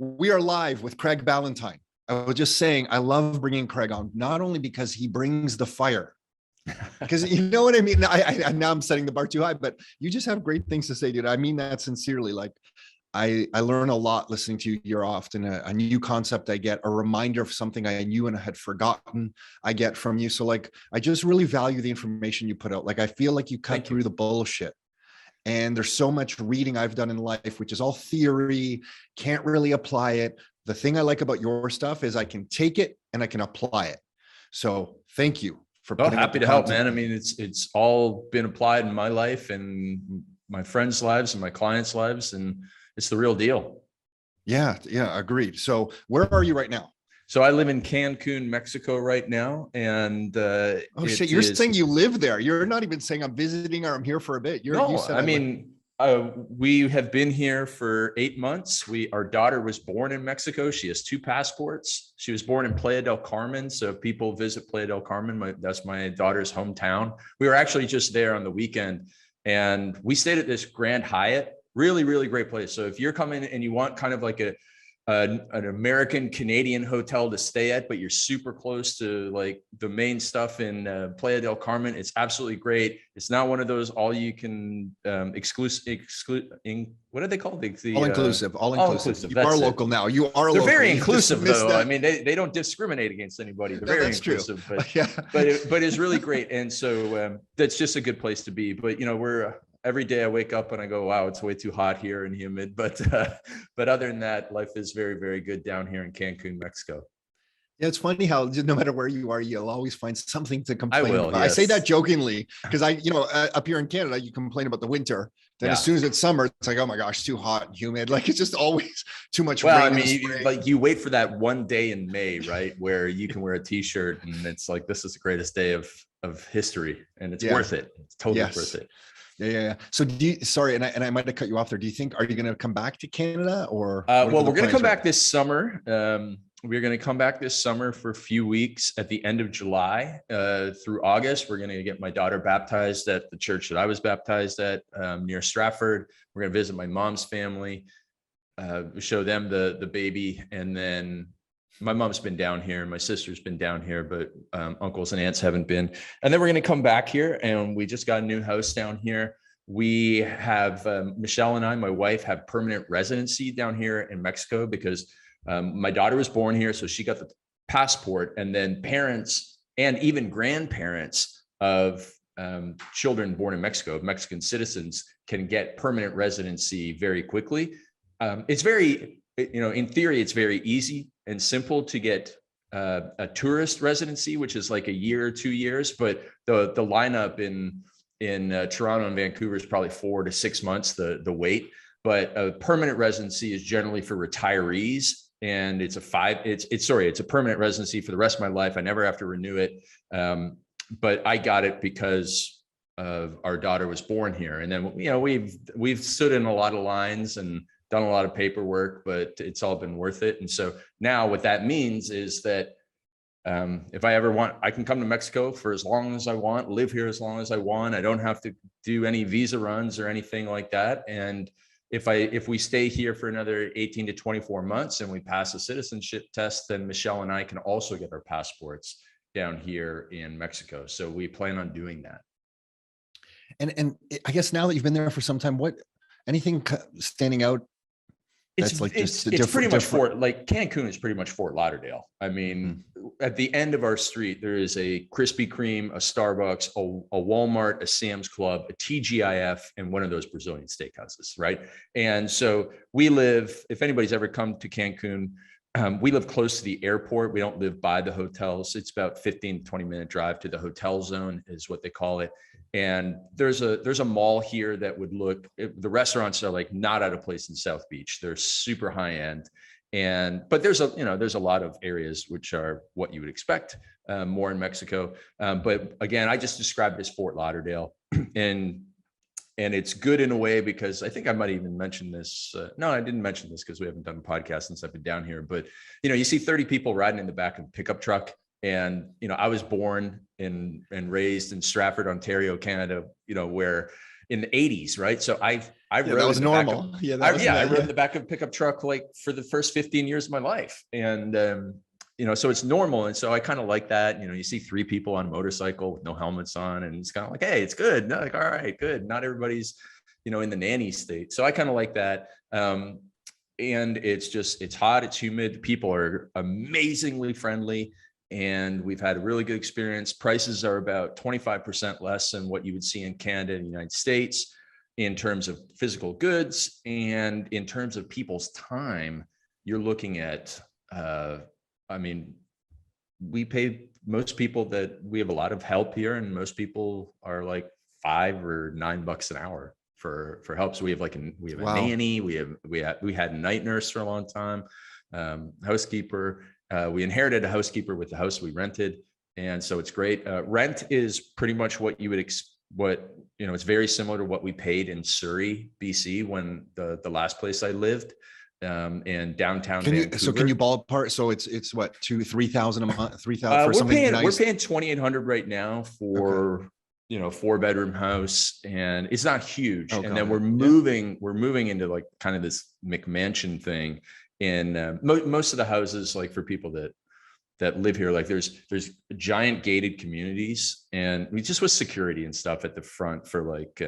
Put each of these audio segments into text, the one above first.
We are live with Craig Ballantyne. I was just saying, I love bringing Craig on, not only because he brings the fire, because you know what I mean? I now I'm setting the bar too high, but you just have great things to say, dude. I mean that sincerely. Like I learn a lot listening to you. You're often a new concept I get, a reminder of something I knew and I had forgotten I get from you. So like, I just really value the information you put out. Like, I feel like you cut through the bullshit. And there's so much reading I've done in life, which is all theory, can't really apply it. The thing I like about your stuff is I can take it and I can apply it. So thank you for putting happy to help, man. I mean, it's all been applied in my life and my friends' lives and my clients' lives, and it's the real deal. Yeah, agreed. So where are you right now? So I live in Cancun, Mexico right now. And oh shit, you're saying you live there. You're not even saying I'm visiting or I'm here for a bit. We have been here for 8 months. Our daughter was born in Mexico. She has 2 passports. She was born in Playa del Carmen. So if people visit Playa del Carmen, that's my daughter's hometown. We were actually just there on the weekend, and we stayed at this Grand Hyatt. Really, really great place. So if you're coming and you want kind of like an American Canadian hotel to stay at, but you're super close to like the main stuff in Playa del Carmen, it's absolutely great. It's not one of those all you can exclusive what are they called? All inclusive. You are local now. You are They're local. very inclusive though. I mean, they don't discriminate against anybody. They're very inclusive, true. but it's really great. And so that's just a good place to be. But you know, every day I wake up and I go, wow, it's way too hot here and humid. But other than that, life is very, very good down here in Cancun, Mexico. Yeah, it's funny how no matter where you are, you'll always find something to complain about. Yes. I say that jokingly because up here in Canada, you complain about the winter. Then as soon as it's summer, it's like, oh my gosh, too hot and humid. Like it's just always too much rain. Well, I mean, like you wait for that one day in May, right, where you can wear a t-shirt and it's like, this is the greatest day of history, and it's worth it. It's totally worth it. Yeah. So sorry, and I might have cut you off there. Are you going to come back to Canada or? Well, we're going to come back this summer. We're going to come back this summer for a few weeks at the end of July through August. We're going to get my daughter baptized at the church that I was baptized at near Stratford. We're going to visit my mom's family, show them the baby. And then my mom's been down here, my sister's been down here, but uncles and aunts haven't been. And then we're going to come back here, and we just got a new house down here. We have, Michelle and I, my wife, have permanent residency down here in Mexico because my daughter was born here. So she got the passport, and then parents and even grandparents of children born in Mexico, Mexican citizens, can get permanent residency very quickly. It's very, in theory, it's very easy and simple to get a tourist residency, which is like a year or 2 years, but the lineup in Toronto and Vancouver is probably 4 to 6 months, the wait. But a permanent residency is generally for retirees, and it's a permanent residency for the rest of my life. I never have to renew it. But I got it because our daughter was born here. And then, we've stood in a lot of lines and done a lot of paperwork, but it's all been worth it. And so now what that means is that if I ever want, I can come to Mexico for as long as I want, live here as long as I want. I don't have to do any visa runs or anything like that. And if we stay here for another 18 to 24 months and we pass a citizenship test, then Michelle and I can also get our passports down here in Mexico. So we plan on doing that. And I guess now that you've been there for some time, anything standing out? It's pretty much Cancun is pretty much Fort Lauderdale. I mean, at the end of our street, there is a Krispy Kreme, a Starbucks, a Walmart, a Sam's Club, a TGIF, and one of those Brazilian steakhouses, right? And so we live, if anybody's ever come to Cancun, we live close to the airport. We don't live by the hotels. It's about 15 to 20 minute drive to the hotel zone is what they call it. And there's a mall here that would the restaurants are like not out of place in South Beach. They're super high end. But there's a lot of areas which are what you would expect more in Mexico. But again, I just described it as Fort Lauderdale, and it's good in a way because I think I might even mention this. No, I didn't mention this because we haven't done a podcast since I've been down here. But you see 30 people riding in the back of a pickup truck. And, I was born and raised in Stratford, Ontario, Canada, where in the 80s, right? So I rode that was normal. I rode in the back of a pickup truck like for the first 15 years of my life. And, so it's normal. And so I kind of like that. You see 3 people on a motorcycle with no helmets on, and it's kind of like, hey, it's good. No, like, all right, good. Not everybody's, in the nanny state. So I kind of like that. And it's hot, it's humid. People are amazingly friendly. And we've had a really good experience. Prices are about 25% less than what you would see in Canada and the United States in terms of physical goods. And in terms of people's time, you're looking at, we pay most people we have a lot of help here, and most people are like $5 or $9 an hour for help. So we have a nanny, we had a night nurse for a long time, housekeeper. We inherited a housekeeper with the house we rented. And so it's great. Rent is pretty much what you would it's very similar to what we paid in Surrey, BC, when the last place I lived, in downtown Vancouver. So can you ballpark? So it's what, 2,000-3,000 a month, 3,000 for something nice? We're paying 2,800 right now for, 4-bedroom house, and it's not huge. And then we're moving into like kind of this McMansion thing. And most of the houses, like for people that live here, like there's giant gated communities, and we just with security and stuff at the front for like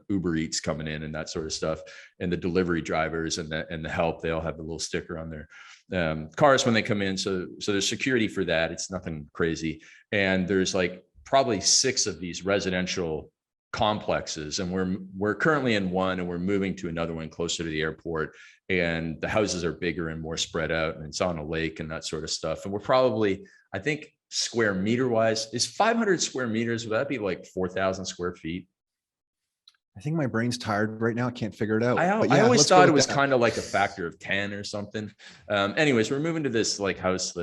Uber Eats coming in and that sort of stuff, and the delivery drivers and the help, they all have a little sticker on their cars when they come in. So there's security for that. It's nothing crazy. And there's like probably 6 of these residential complexes, and we're currently in one, and we're moving to another one closer to the airport, and the houses are bigger and more spread out, and it's on a lake and that sort of stuff. And we're probably, I think, square meter wise, is 500 square meters, would that be like 4,000 square feet? I think my brain's tired right now. I can't figure it out. I always thought it was kind of like a factor of 10 or something. Anyways, we're moving to this like house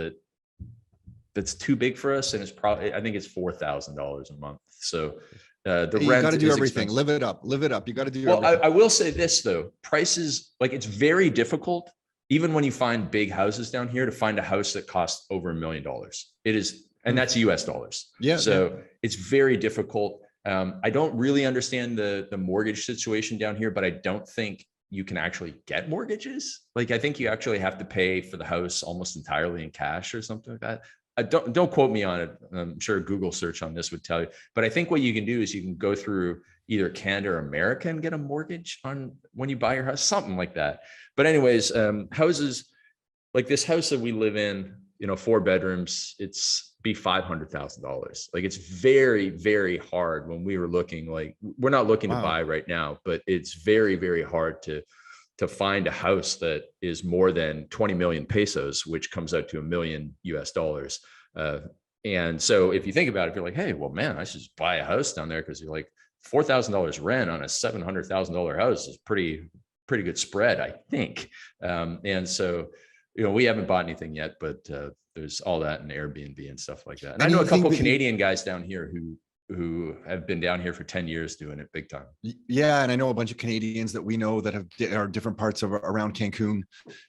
that's too big for us, and it's probably, I think it's $4,000 a month. So the you rent got to do everything. Expensive. Live it up. You got to do everything. I will say this though, prices, like it's very difficult, even when you find big houses down here, to find a house that costs over $1 million. It is, and that's US dollars. Yeah. So it's very difficult. I don't really understand the mortgage situation down here, but I don't think you can actually get mortgages. Like I think you actually have to pay for the house almost entirely in cash or something like that. Don't quote me on it. I'm sure a Google search on this would tell you, but I think what you can do is you can go through either Canada or America and get a mortgage on when you buy your house, something like that. But anyways, houses like this house that we live in, 4 bedrooms, it's be $500,000. Like it's very, very hard when we were looking, like we're not looking to buy right now, but it's very, very hard to find a house that is more than 20 million pesos, which comes out to $1 million US. And so if you think about it, if you're like, hey, well, man, I should just buy a house down there, because you're like $4,000 rent on a $700,000 house is pretty good spread, I think. And so, we haven't bought anything yet, but there's all that in Airbnb and stuff like that. And I know a couple of Canadian guys down here who have been down here for 10 years doing it big time. Yeah. And I know a bunch of Canadians that we know that are different parts of around Cancun,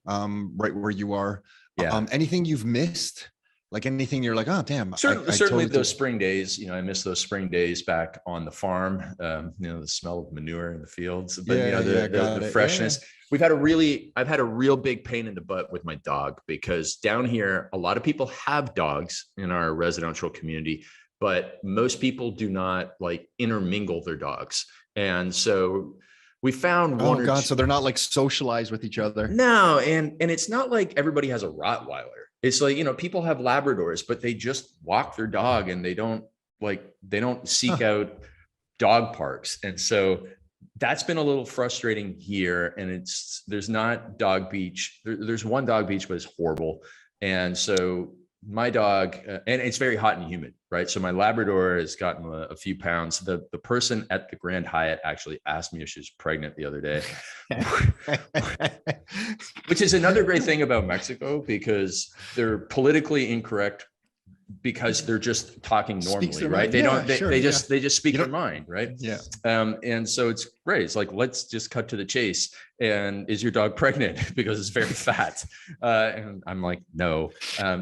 right where you are. Yeah. Anything you've missed? Like anything you're like, oh, damn. Certainly totally those spring days, I miss those spring days back on the farm, the smell of manure in the fields, but the freshness. Yeah. I've had a real big pain in the butt with my dog, because down here, a lot of people have dogs in our residential community, but most people do not like intermingle their dogs. And so we found one. Oh God. So they're not like socialized with each other. No. And it's not like everybody has a Rottweiler. It's like, people have Labradors, but they just walk their dog, and they don't seek out dog parks. And so that's been a little frustrating here. And there's not dog beach. There's one dog beach, but it's horrible. And so my dog, and it's very hot and humid, right? So my Labrador has gotten a few pounds. The person at the Grand Hyatt actually asked me if she was pregnant the other day, which is another great thing about Mexico, because they're politically incorrect because they're just talking normally, right? Mind. They Yeah, don't, they, sure, they just, they just speak You their don't- mind, right? Yeah. And so it's great. It's like, let's just cut to the chase. And is your dog pregnant? Because it's very fat. And I'm like, no.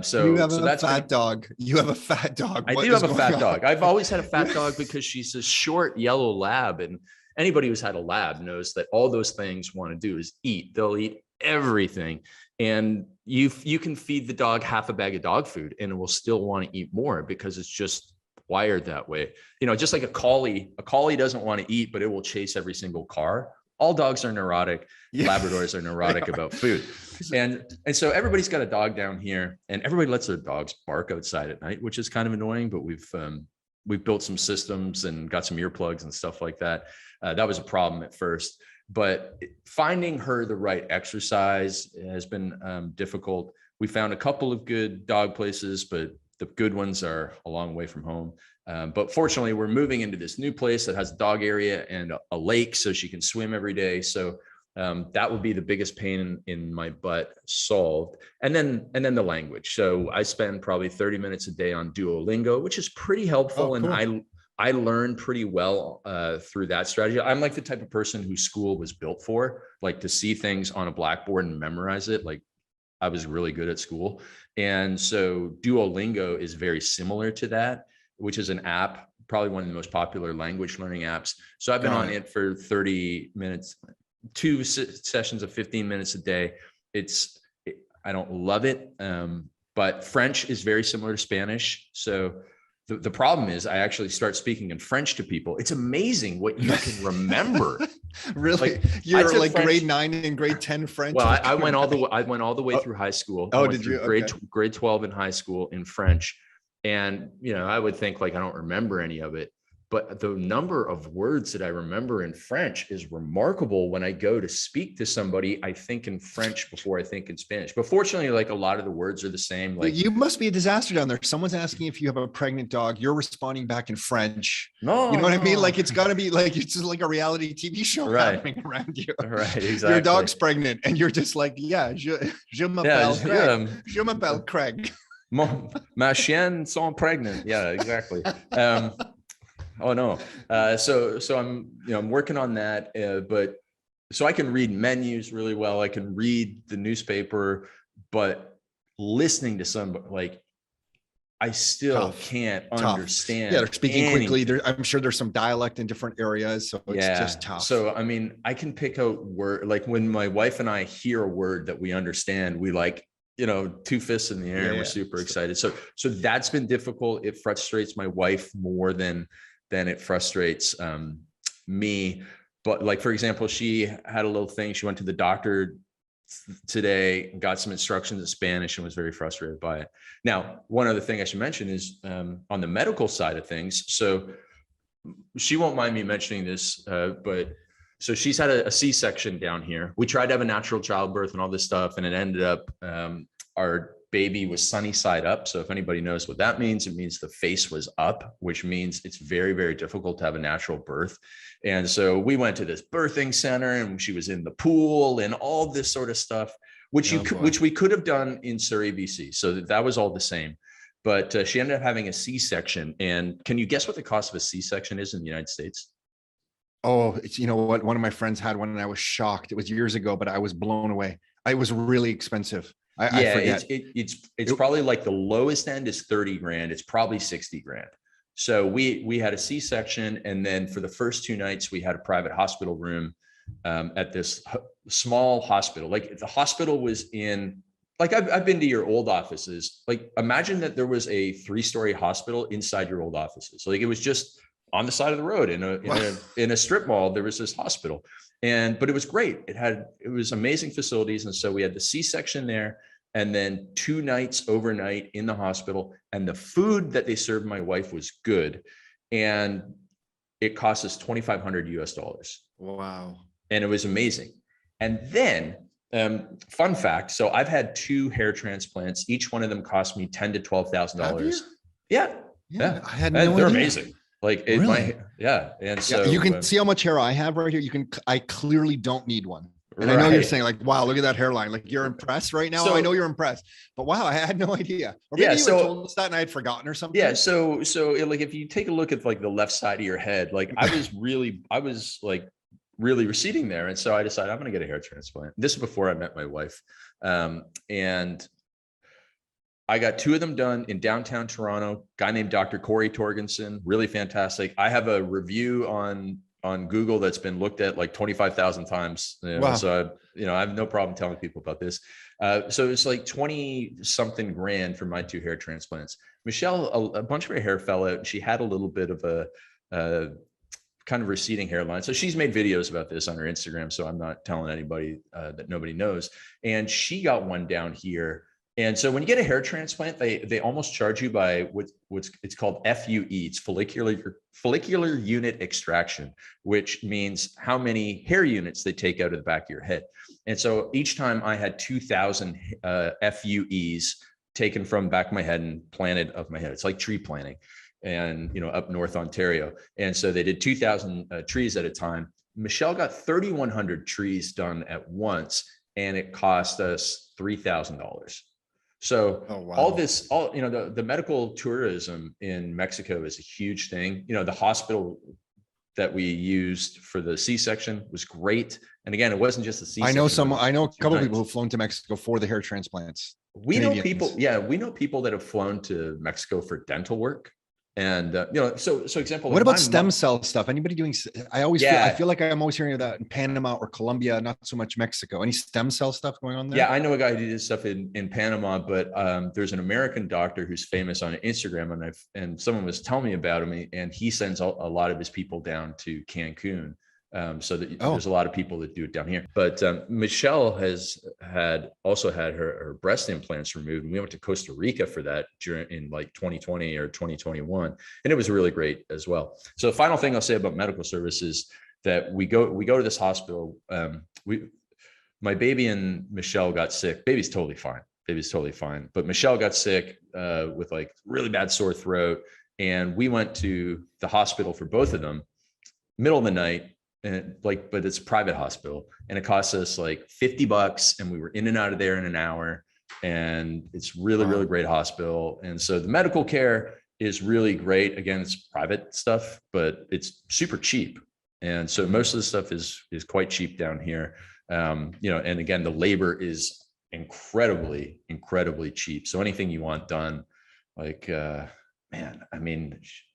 So You have a that's fat dog. You have a fat dog. I What do is have a going fat on? dog. I've always had a fat dog because she's a short yellow lab. And anybody who's had a lab knows that all those things want to do is eat. They'll eat everything. And you can feed the dog half a bag of dog food and it will still want to eat more because it's just wired that way. You know, just like a collie doesn't want to eat, but it will chase every single car. All dogs are neurotic. Yeah. Labradors are neurotic about food. And so everybody's got a dog down here and everybody lets their dogs bark outside at night, which is kind of annoying, but we've built some systems and got some earplugs and stuff like that. That was a problem at first, but finding her the right exercise has been difficult. We found a couple of good dog places, but the good ones are a long way from home. But fortunately, we're moving into this new place that has a dog area and a lake, so she can swim every day. So that would be the biggest pain in my butt solved. And then the language. So I spend probably 30 minutes a day on Duolingo, which is pretty helpful. Oh, cool. And I learned pretty well through that strategy. I'm like the type of person whose school was built for, like to see things on a blackboard and memorize it. Like I was really good at school. And so Duolingo is very similar to that, which is an app, probably one of the most popular language learning apps. So I've been on it for 30 minutes, 2 sessions of 15 minutes a day. I don't love it, but French is very similar to Spanish. So the problem is I actually start speaking in French to people. It's amazing what you can remember. Really? Like, You're like French, grade 9 and grade 10 French. Well, I went all the way through high school. Oh, did you? Grade 12 in high school in French. And, you know, I would think like, I don't remember any of it, but the number of words that I remember in French is remarkable. When I go to speak to somebody, I think in French before I think in Spanish, but fortunately, like a lot of the words are the same. Like, you must be a disaster down there. Someone's asking if you have a pregnant dog. You're responding back in French. no, You know what I mean? Like, it's got to be like, it's just like a reality TV show happening around you. Right, exactly. Your dog's pregnant and you're just like, yeah, je m'appelle Craig. Je m'appelle Craig. Ma chienne sont pregnant. Yeah, exactly. Oh no. So I'm working on that, but so I can read menus really well. I can read the newspaper, but listening to somebody, like, I still can't understand. Yeah, they're speaking anything. quickly. I'm sure there's some dialect in different areas, so it's just tough. So I mean, I can pick out word, like when my wife and I hear a word that we understand, we like, you know, 2 fists in the air, and we're super excited. So that's been difficult. It frustrates my wife more than it frustrates me. But like, for example, she had a little thing. She went to the doctor today, got some instructions in Spanish, and was very frustrated by it. Now, one other thing I should mention is on the medical side of things. So she won't mind me mentioning this, but so she's had a C-section down here. We tried to have a natural childbirth and all this stuff, and it ended up our baby was sunny side up. So if anybody knows what that means, it means the face was up, which means it's very, very difficult to have a natural birth. And so we went to this birthing center, and she was in the pool and all this sort of stuff, which we could have done in Surrey, BC. So that was all the same. But she ended up having a C-section. And can you guess what the cost of a C-section is in the United States? Oh, it's, you know what? One of my friends had one and I was shocked. It was years ago, but I was blown away. It was really expensive. I forget. It's probably like the lowest end is 30 grand. It's probably 60 grand. So we had a C-section. And then for the first 2 nights, we had a private hospital room at this small hospital. Like the hospital was in, like I've been to your old offices. Like imagine that there was a 3-story hospital inside your old offices. So like it was just on the side of the road in a strip mall. There was this hospital, but it was great. It was amazing facilities. And so we had the C-section there, and then 2 nights overnight in the hospital, and the food that they served my wife was good. And it cost us $2,500 US. Wow. And it was amazing. And then fun fact. So I've had 2 hair transplants. Each one of them cost me $10,000 to $12,000. Yeah. I had no idea. They're amazing. Like really? And so you can see how much hair I have right here. I clearly don't need one. And I know you're saying like, wow, look at that hairline. Like you're impressed right now. I know you're impressed, but wow, I had no idea. Or maybe you had told us that and I had forgotten or something. Yeah. So like, if you take a look at like the left side of your head, like I was like really receding there. And so I decided I'm going to get a hair transplant. This is before I met my wife. And I got 2 of them done in downtown Toronto, guy named Dr. Corey Torgensen, really fantastic. I have a review on Google that's been looked at like 25,000 times. Wow. So, I have no problem telling people about this. So it's like 20 something grand for my 2 hair transplants. Michelle, a bunch of her hair fell out and she had a little bit of a kind of receding hairline. So she's made videos about this on her Instagram. So I'm not telling anybody that nobody knows. And she got one down here. And so when you get a hair transplant, they almost charge you by what's it's called FUE. It's follicular unit extraction, which means how many hair units they take out of the back of your head. And so each time I had 2,000 FUEs taken from the back of my head and planted of my head. It's like tree planting, and up North Ontario. And so they did 2,000 trees at a time. Michelle got 3,100 trees done at once, and it cost us $3,000. So all the medical tourism in Mexico is a huge thing. The hospital that we used for the C-section was great. And again, it wasn't just the C-section. I know a couple of people who've flown to Mexico for the hair transplants. We know people that have flown to Mexico for dental work. And so example. What about stem cell stuff? Anybody doing? I feel like I'm always hearing of that in Panama or Colombia, not so much Mexico. Any stem cell stuff going on there? Yeah, I know a guy who did stuff in Panama, but there's an American doctor who's famous on Instagram, and someone was telling me about him, and he sends a lot of his people down to Cancun. So that there's a lot of people that do it down here. But Michelle has also had her breast implants removed, and we went to Costa Rica for that in like 2020 or 2021, and it was really great as well. So the final thing I'll say about medical services that we go to this hospital. My baby and Michelle got sick. Baby's totally fine, but Michelle got sick with like really bad sore throat, and we went to the hospital for both of them, middle of the night. But it's a private hospital, and it costs us like $50, and we were in and out of there in an hour, and it's really great hospital. And so the medical care is really great. Again, it's private stuff, but it's super cheap. And so most of the stuff is quite cheap down here. And again, the labor is incredibly cheap. So anything you want done, like,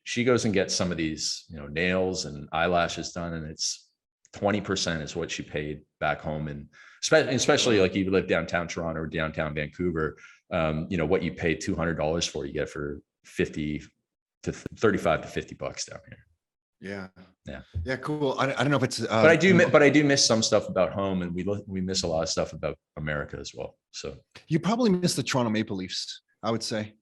she goes and gets some of these, nails and eyelashes done, and it's 20% is what she paid back home. And especially like you live downtown Toronto or downtown Vancouver, what you pay $200 for, you get for 50 to 35 to $50 down here. Yeah. Cool. I don't know if it's, but I do miss some stuff about home, and we miss a lot of stuff about America as well. So you probably miss the Toronto Maple Leafs, I would say.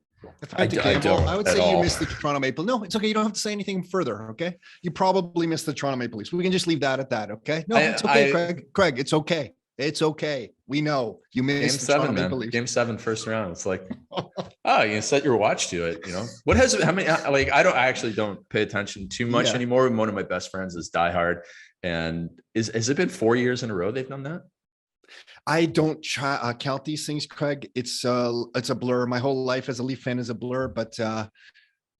If I had to don't gamble, I would say at you all. missed the Toronto Maple. No, it's okay. You don't have to say anything further. Okay. You probably missed the Toronto Maple Leafs. We can just leave that at that. Okay. No, it's okay, Craig. Craig, it's okay. It's okay. We know you missed the Toronto Maple Leafs. Game 7, first round. It's like, you can set your watch to it. I actually don't pay attention too much anymore. One of my best friends is diehard. And has it been 4 years in a row they've done that? I don't count these things, Craig. It's a blur. My whole life as a Leaf fan is a blur, but I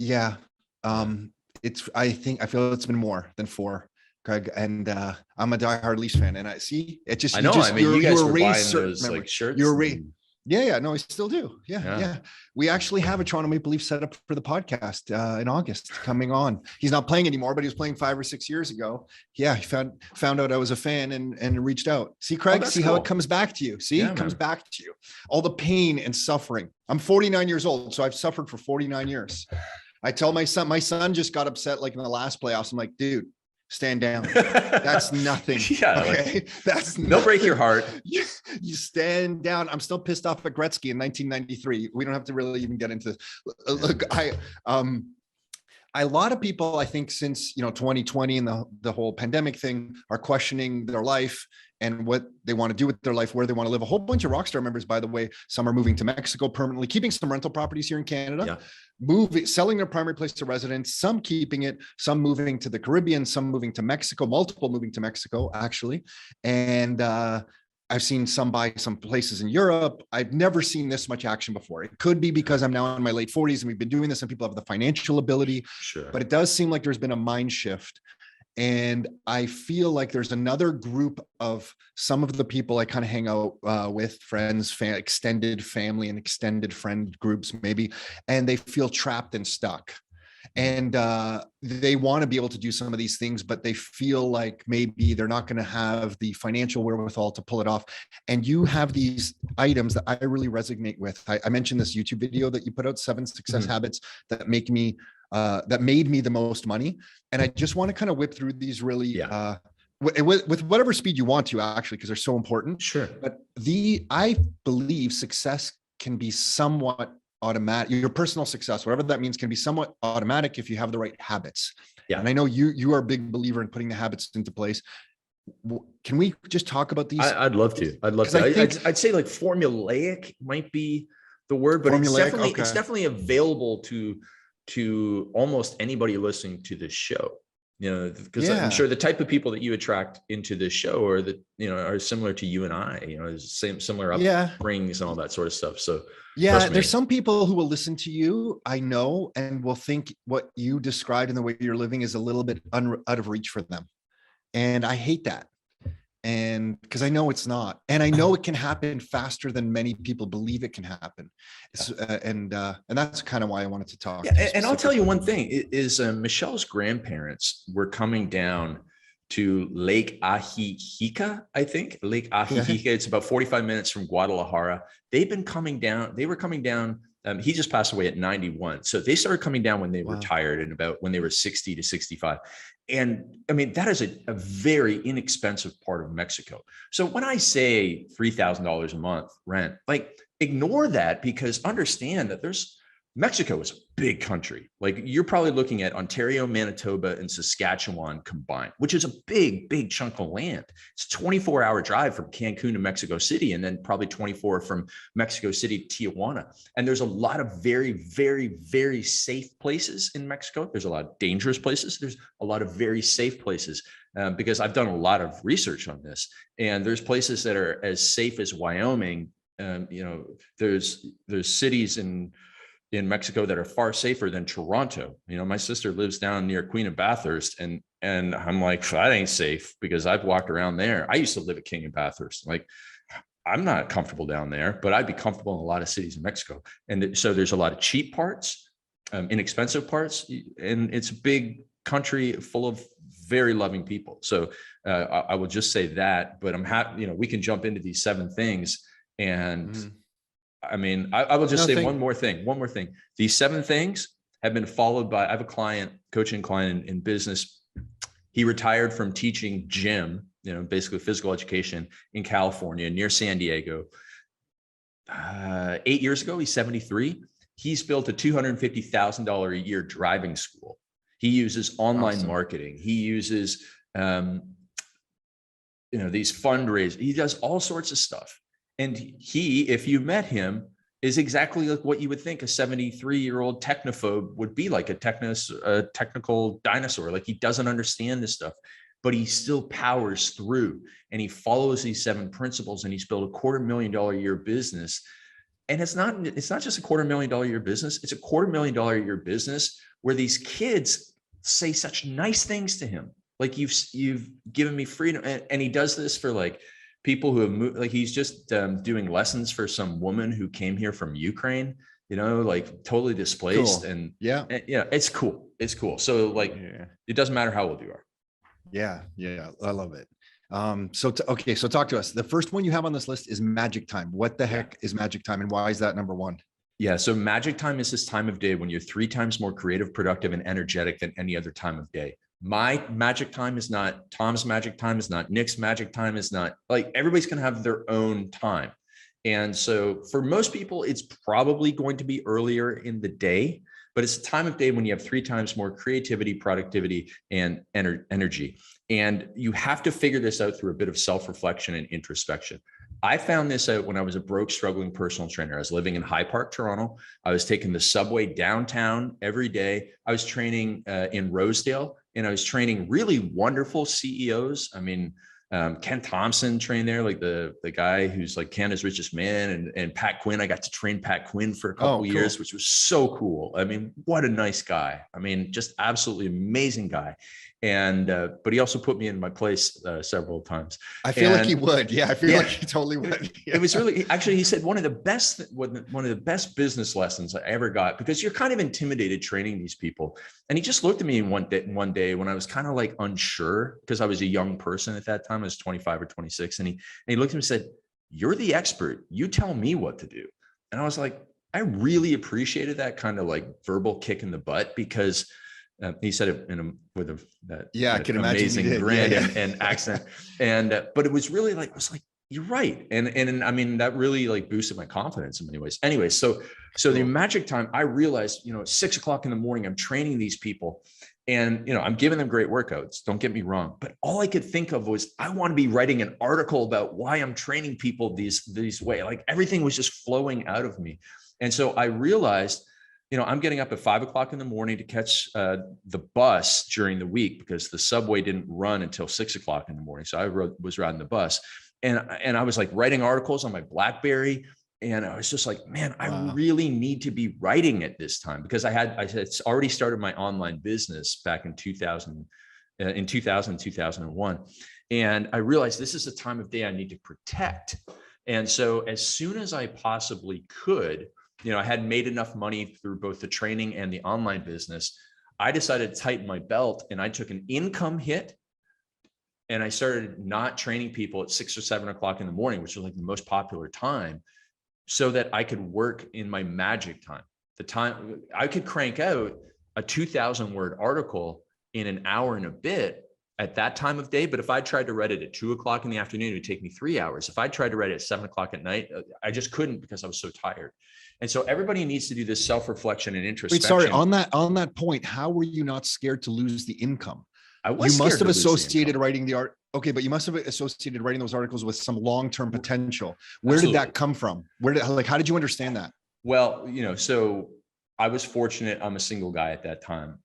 feel it's been more than 4, Craig. And I'm a diehard Leafs fan, and you guys were buying those like shirts. Yeah. No, I still do. Yeah. We actually have a Toronto Maple Leaf set up for the podcast in August coming on. He's not playing anymore, but he was playing 5 or 6 years ago. Yeah. He found out I was a fan and reached out. See, Craig, how it comes back to you. See, it comes back to you. All the pain and suffering. I'm 49 years old, so I've suffered for 49 years. I tell my son just got upset like in the last playoffs. I'm like, dude, stand down. That's nothing. Okay. They'll break your heart. You stand down. I'm still pissed off at Gretzky in 1993. We don't have to really even get into this. Look, A lot of people, I think, since 2020 and the whole pandemic thing, are questioning their life and what they want to do with their life, where they want to live. A whole bunch of Rockstar members, by the way, some are moving to Mexico permanently, keeping some rental properties here in Canada, selling their primary place of residence, some keeping it, some moving to the Caribbean, some moving to Mexico, multiple moving to Mexico, actually. And I've seen some buy some places in Europe. I've never seen this much action before. It could be because I'm now in my late 40s and we've been doing this and people have the financial ability. Sure. But it does seem like there's been a mind shift. And I feel like there's another group of some of the people I kind of hang out with, friends, extended family and extended friend groups maybe, and they feel trapped and stuck. And they want to be able to do some of these things, but they feel like maybe they're not going to have the financial wherewithal to pull it off. And you have these items that I really resonate with. I mentioned this YouTube video that you put out, 7 success habits that made me the most money. And I just want to kind of whip through these really with whatever speed you want to, actually, because they're so important. Sure. But I believe success can be somewhat automatic. Your personal success, whatever that means, can be somewhat automatic if you have the right habits. Yeah. And I know you are a big believer in putting the habits into place. Can we just talk about these? I'd love to. I'd say like formulaic might be the word, but it's definitely available to almost anybody listening to this show. Because I'm sure the type of people that you attract into this show are similar to you and I, similar upbringings and all that sort of stuff. So there's some people who will listen to you, I know, and will think what you described in the way you're living is a little bit out of reach for them. And I hate that. And because I know it's not, and I know it can happen faster than many people believe it can happen. And that's kind of why I wanted to talk. And I'll tell you one thing is Michelle's grandparents were coming down to Lake Ajijica, I think. Lake Ajijica. It's about 45 minutes from Guadalajara. They were coming down. He just passed away at 91. So they started coming down when they retired and about when they were 60 to 65. And I mean, that is a very inexpensive part of Mexico. So when I say $3,000 a month rent, like ignore that, because understand that Mexico is a big country. Like you're probably looking at Ontario, Manitoba, and Saskatchewan combined, which is a big, big chunk of land. It's a 24-hour drive from Cancun to Mexico City, and then probably 24 from Mexico City to Tijuana. And there's a lot of very, very, very safe places in Mexico. There's a lot of dangerous places. There's a lot of very safe places because I've done a lot of research on this. And there's places that are as safe as Wyoming. There's cities in Mexico that are far safer than Toronto. My sister lives down near Queen of Bathurst, and I'm like, that ain't safe, because I've walked around there. I used to live at King of Bathurst. Like, I'm not comfortable down there, but I'd be comfortable in a lot of cities in Mexico. And so there's a lot of cheap parts, inexpensive parts, and it's a big country full of very loving people. So I will just say that, but I'm happy, we can jump into these 7 things. And I mean, I will just say one more thing. These 7 things have been followed by, I have a client, coaching client in business. He retired from teaching gym, basically physical education in California near San Diego. 8 years ago, he's 73. He's built a $250,000 a year driving school. He uses online marketing. He uses, these fundraisers. He does all sorts of stuff. And he, if you met him, is exactly like what you would think a 73-year-old technophobe would be, like a technical dinosaur. Like, he doesn't understand this stuff, but he still powers through, and he follows these 7 principles, and he's built a $250,000 a year business. And it's not just a $250,000 a year business. It's a $250,000 a year business where these kids say such nice things to him. Like, you've given me freedom. And he does this for like people who have moved, like he's just doing lessons for some woman who came here from Ukraine, like totally displaced. Cool. And it's cool. It's cool. So it doesn't matter how old you are. Yeah. I love it. So talk to us. The first one you have on this list is magic time. What the heck is magic time, and why is that number 1? Yeah. So magic time is this time of day when you're 3 times more creative, productive, and energetic than any other time of day. My magic time is not Tom's magic time, is not Nick's magic time, is not, like, everybody's going to have their own time. And so for most people, it's probably going to be earlier in the day, but it's a time of day when you have 3 times more creativity, productivity, and energy. And you have to figure this out through a bit of self-reflection and introspection. I found this out when I was a broke, struggling personal trainer. I was living in High Park, Toronto. I was taking the subway downtown every day. I was training in Rosedale, and I was training really wonderful CEOs. I mean, Ken Thompson trained there, like the guy who's like Canada's richest man, and Pat Quinn. I got to train Pat Quinn for a couple of years, which was so cool. I mean, what a nice guy. I mean, just absolutely amazing guy. And but he also put me in my place several times. I feel like he would. Yeah, I feel like he totally would. Yeah. It was really, actually, he said one of the best business lessons I ever got, because you're kind of intimidated training these people. And he just looked at me one day when I was kind of like unsure, because I was a young person at that time. I was 25 or 26. And he looked at me and said, "You're the expert. You tell me what to do." And I was like, I really appreciated that kind of like verbal kick in the butt, because he said it with that amazing grin and accent. And but it was really like, I was like, you're right. And I mean, that really like boosted my confidence in many ways. Anyway, so the magic time, I realized, 6 o'clock in the morning, I'm training these people, and I'm giving them great workouts. Don't get me wrong, but all I could think of was, I want to be writing an article about why I'm training people these way. Like everything was just flowing out of me. And so I realized, I'm getting up at 5 o'clock in the morning to catch the bus during the week, because the subway didn't run until 6 o'clock in the morning. So I was riding the bus, and I was like writing articles on my BlackBerry. And I was just like, man, I really need to be writing at this time, because I had already started my online business back in 2000, 2001. And I realized this is a time of day I need to protect. And so as soon as I possibly could, I had made enough money through both the training and the online business, I decided to tighten my belt, and I took an income hit, and I started not training people at 6 or 7 o'clock in the morning, which was like the most popular time, so that I could work in my magic time. The time I could crank out a 2,000 word article in an hour and a bit at that time of day. But if I tried to write it at 2 o'clock in the afternoon, it would take me 3 hours. If I tried to write it at 7 o'clock at night, I just couldn't, because I was so tired. And so everybody needs to do this self-reflection and introspection. Wait, sorry, on that point, how were you not scared to lose the income? I was. You must have associated writing the art. Okay, but you must have associated writing those articles with some long-term potential. Where Absolutely. did that come from? How did you understand that? Well, so I was fortunate. I'm a single guy at that time,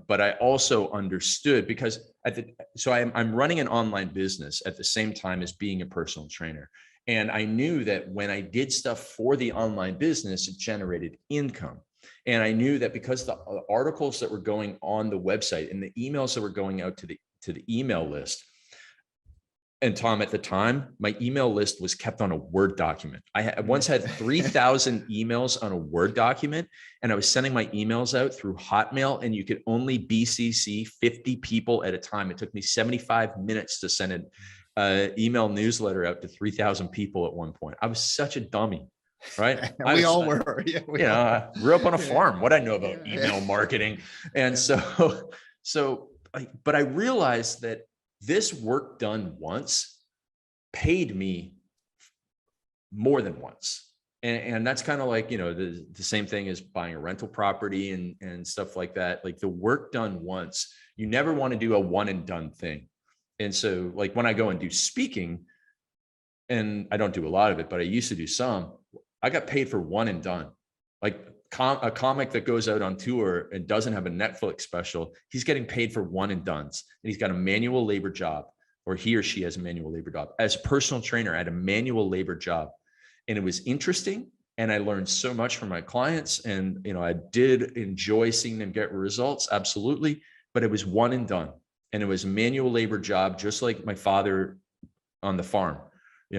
but I also understood, because I'm running an online business at the same time as being a personal trainer. And I knew that when I did stuff for the online business, it generated income. And I knew that because the articles that were going on the website and the emails that were going out to the email list, and Tom, at the time, my email list was kept on a Word document. I once had 3,000 emails on a Word document, and I was sending my emails out through Hotmail, and you could only BCC 50 people at a time. It took me 75 minutes to send an email newsletter out to 3,000 people at one point. I was such a dummy, right? We all were. Yeah, I grew up on a farm. What I know about email marketing. And but I realized that this work done once paid me more than once. And that's kind of like, the same thing as buying a rental property and stuff like that. Like the work done once, you never want to do a one and done thing. And so like when I go and do speaking, and I don't do a lot of it, but I used to do some, I got paid for one and done. Like a comic that goes out on tour and doesn't have a Netflix special, he's getting paid for one and dones, and he's got a manual labor job, or he or she has a manual labor job. As a personal trainer, I had a manual labor job, and it was interesting. And I learned so much from my clients, and, I did enjoy seeing them get results. Absolutely. But it was one and done. And it was a manual labor job, just like my father on the farm.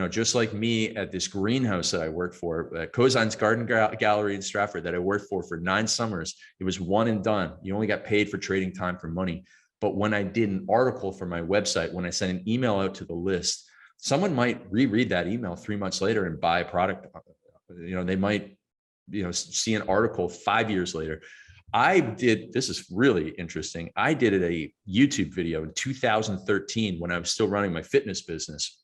Just like me at this greenhouse that I worked for, at Cozine's Garden Gallery in Stratford, that I worked for 9 summers. It was one and done. You only got paid for trading time for money. But when I did an article for my website, when I sent an email out to the list, someone might reread that email 3 months later and buy a product. They might, see an article 5 years later. This is really interesting. I did a YouTube video in 2013 when I was still running my fitness business,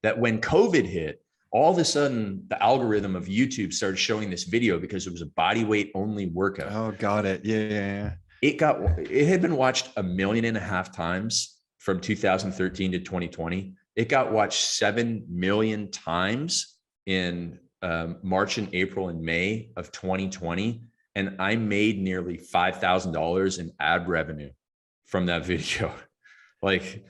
that when COVID hit, all of a sudden the algorithm of YouTube started showing this video because it was a body weight only workout. Oh, got it. Yeah. It had been watched 1.5 million times from 2013 to 2020. It got watched 7 million times in March and April and May of 2020. And I made nearly $5,000 in ad revenue from that video. Like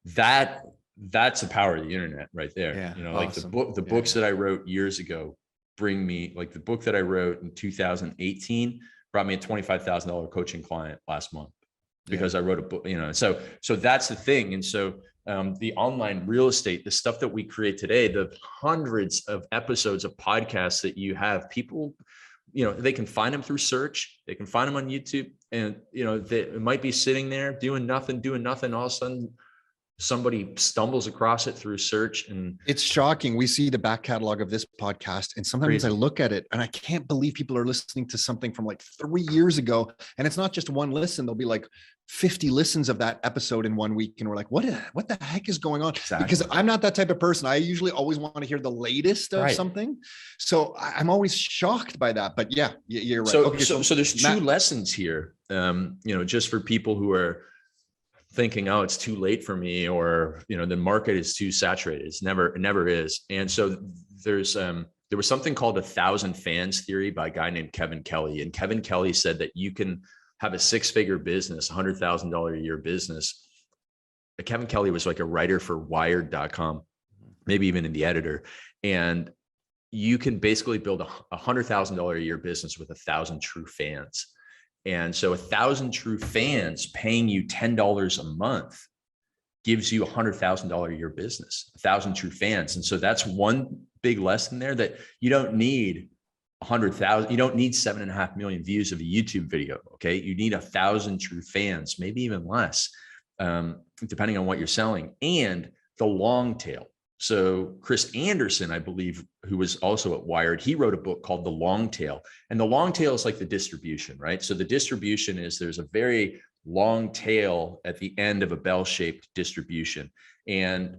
that's the power of the internet right there. Yeah, Like awesome. the books that I wrote years ago bring me, like the book that I wrote in 2018 brought me a $25,000 coaching client last month because I wrote a book, so that's the thing. And so the online real estate, the stuff that we create today, the hundreds of episodes of podcasts that you have, people, they can find them through search, they can find them on YouTube, and, they might be sitting there doing nothing. All of a sudden somebody stumbles across it through search, and it's shocking. We see the back catalog of this podcast, and sometimes crazy. I look at it and I can't believe people are listening to something from like 3 years ago. And it's not just one listen. There'll be like 50 listens of that episode in 1 week. And we're like, what the heck is going on? Exactly. Because I'm not that type of person. I usually always want to hear the latest of something. So I'm always shocked by that. But yeah, you're right. So there's two lessons here, just for people who are thinking, oh, it's too late for me, or, the market is too saturated. It never is. And so there was something called 1,000 fans theory by a guy named Kevin Kelly. And Kevin Kelly said that you can have a 6-figure business, $100,000 a year business. Kevin Kelly was like a writer for Wired.com, maybe even in the editor. And you can basically build a $100,000 a year business with 1,000 true fans. And so 1,000 true fans paying you $10 a month gives you $100,000 a year business, 1,000 true fans. And so that's one big lesson there, that you don't need 100,000, you don't need 7.5 million views of a YouTube video. Okay. You need 1,000 true fans, maybe even less, depending on what you're selling, and the long tail. So Chris Anderson, I believe, who was also at Wired, he wrote a book called The Long Tail. And the long tail is like the distribution, right? So the distribution is, there's a very long tail at the end of a bell-shaped distribution. And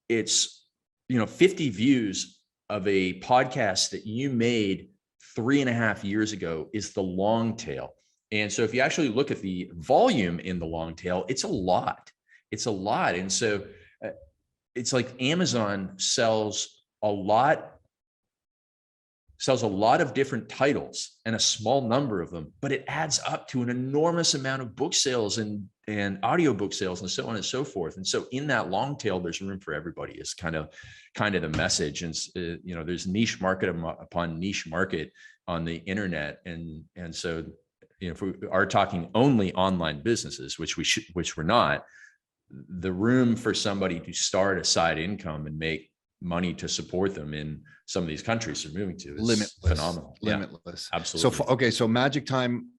it's, 50 views of a podcast that you made 3.5 years ago is the long tail. And so if you actually look at the volume in the long tail, it's a lot. And so it's like Amazon sells a lot of different titles and a small number of them, but it adds up to an enormous amount of book sales and audiobook sales and so on and so forth. And so in that long tail, there's room for everybody, is kind of the message. And, there's niche market upon niche market on the internet. And so, if we are talking only online businesses, which we're not, the room for somebody to start a side income and make money to support them in some of these countries they're moving to is limitless. Phenomenal. Limitless. Yeah, absolutely. So magic time,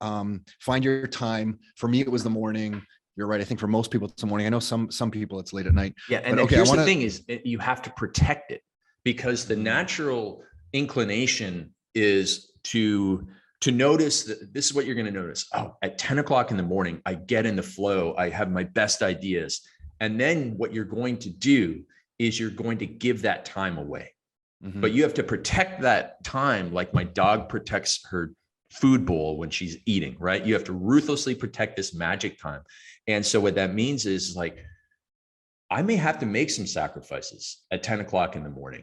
find your time. For me, it was the morning. You're right. I think for most people, it's the morning. I know some people it's late at night. Yeah. And here's the thing is, you have to protect it, because the natural inclination is to notice that this is what you're going to notice. Oh, at 10 o'clock in the morning, I get in the flow. I have my best ideas. And then what you're going to do is you're going to give that time away. Mm-hmm. But you have to protect that time like my dog protects her food bowl when she's eating, right? You have to ruthlessly protect this magic time. And so what that means is, like, I may have to make some sacrifices at 10 o'clock in the morning.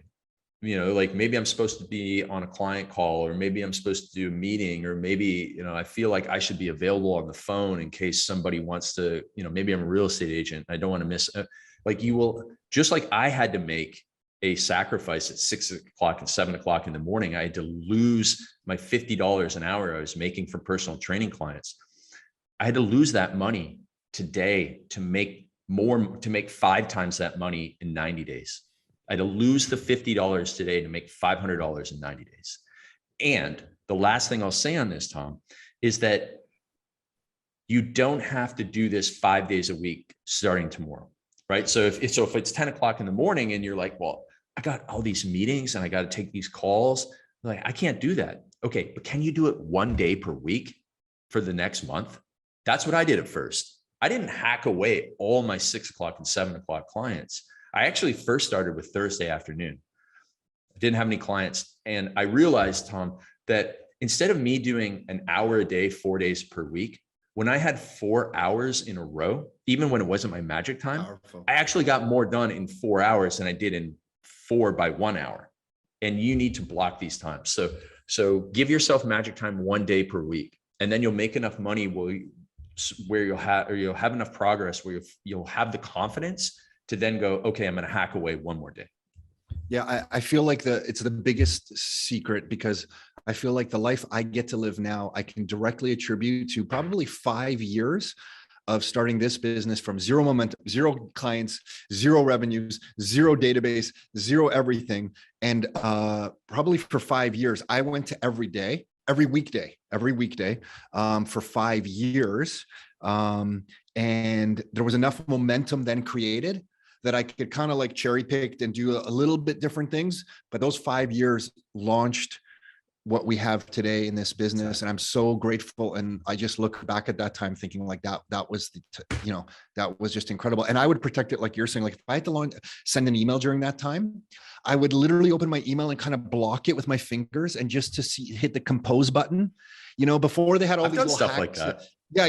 Like maybe I'm supposed to be on a client call, or maybe I'm supposed to do a meeting, or maybe, I feel like I should be available on the phone in case somebody wants to, maybe I'm a real estate agent. I don't want to miss, just like I had to make a sacrifice at 6 o'clock and 7 o'clock in the morning. I had to lose my $50 an hour I was making for personal training clients. I had to lose that money today to make 5 times that money in 90 days. I had to lose the $50 today to make $500 in 90 days. And the last thing I'll say on this, Tom, is that you don't have to do this 5 days a week starting tomorrow, right? So if it's 10 o'clock in the morning and you're like, well, I got all these meetings and I got to take these calls, like, I can't do that. Okay, but can you do it 1 day per week for the next month? That's what I did at first. I didn't hack away all my 6 o'clock and 7 o'clock clients. I actually first started with Thursday afternoon. didn't have any clients. And I realized, Tom, that instead of me doing an hour a day, 4 days per week, when I had 4 hours in a row, even when it wasn't my magic time, Powerful. I actually got more done in 4 hours than I did in 4 by 1 hour. And you need to block these times. So give yourself magic time 1 day per week, and then you'll make enough money where you'll have enough progress where you'll have the confidence to then go, okay, I'm going to hack away 1 more day. Yeah, I feel like it's the biggest secret, because I feel like the life I get to live now, I can directly attribute to probably 5 years of starting this business from zero momentum, zero clients, zero revenues, zero database, zero everything. And probably for 5 years, I went to every weekday for 5 years. And there was enough momentum then created that I could kind of like cherry picked and do a little bit different things. But those 5 years launched what we have today in this business. And I'm so grateful. And I just look back at that time thinking like that was that was just incredible. And I would protect it. Like you're saying, like if I had to send an email during that time, I would literally open my email and kind of block it with my fingers and just to hit the compose button, before they had all I've these done little stuff like hacks. that. Yeah,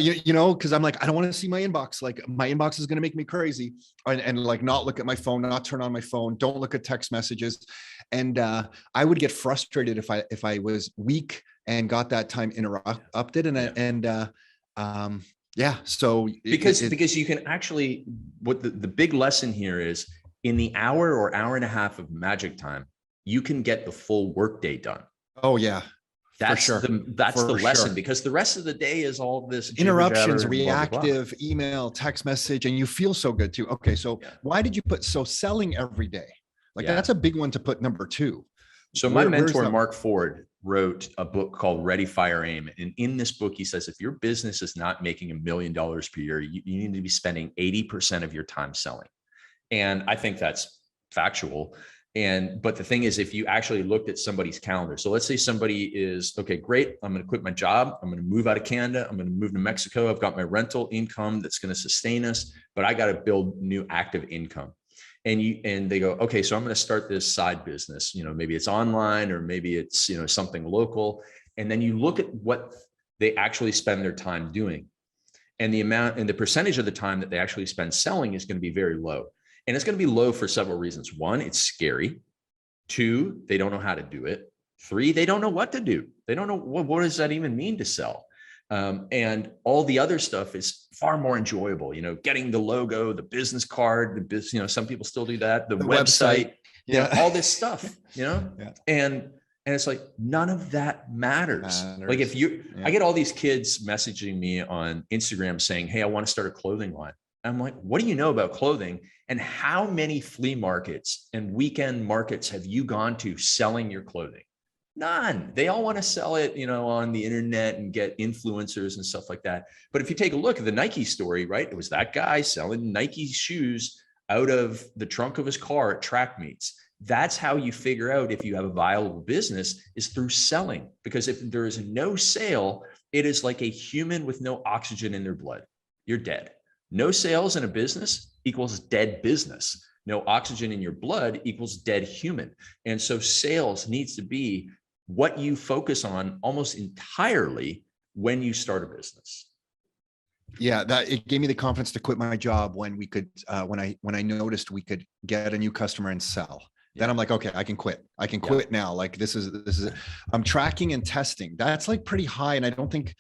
because I'm like, I don't want to see my inbox. Like my inbox is going to make me crazy, and like not look at my phone, not turn on my phone, don't look at text messages. And I would get frustrated if I was weak and got that time interrupted. So because you can actually, what the big lesson here is, in the hour or hour and a half of magic time, you can get the full workday done. Oh yeah. That's sure. the lesson, because the rest of the day is all this interruptions, reactive blah, blah, blah. email, text message, and you feel so good too. Okay, so why did you put selling every day? Like that's a big one to put number 2. So my mentor, Mark Ford, wrote a book called Ready, Fire, Aim. And in this book, he says, if your business is not making $1 million per year, you need to be spending 80% of your time selling. And I think that's factual. But the thing is, if you actually looked at somebody's calendar, so let's say somebody is, okay, great, I'm going to quit my job. I'm going to move out of Canada. I'm going to move to Mexico. I've got my rental income that's going to sustain us, but I got to build new active income. And they go, okay, so I'm going to start this side business. Maybe it's online, or maybe it's, something local. And then you look at what they actually spend their time doing, and the amount and the percentage of the time that they actually spend selling is going to be very low. And it's going to be low for several reasons. 1, it's scary. 2, they don't know how to do it. 3, they don't know what to do. They don't know what does that even mean to sell. And all the other stuff is far more enjoyable. Getting the logo, the business card, some people still do that. The website, all this stuff. And it's like, none of that matters. Like if I get all these kids messaging me on Instagram saying, hey, I want to start a clothing line. I'm like, what do you know about clothing? And how many flea markets and weekend markets have you gone to selling your clothing? None. They all want to sell it, on the internet and get influencers and stuff like that. But if you take a look at the Nike story, right? It was that guy selling Nike shoes out of the trunk of his car at track meets. That's how you figure out if you have a viable business, is through selling. Because if there is no sale, it is like a human with no oxygen in their blood. You're dead. No sales in a business equals dead business. No oxygen in your blood equals dead human. And so sales needs to be what you focus on almost entirely when you start a business. Yeah, it gave me the confidence to quit my job when we could, when I noticed we could get a new customer and sell. Then I'm like, okay, I can quit. I can quit now. Like this is, I'm tracking and testing. That's like pretty high. And I don't think,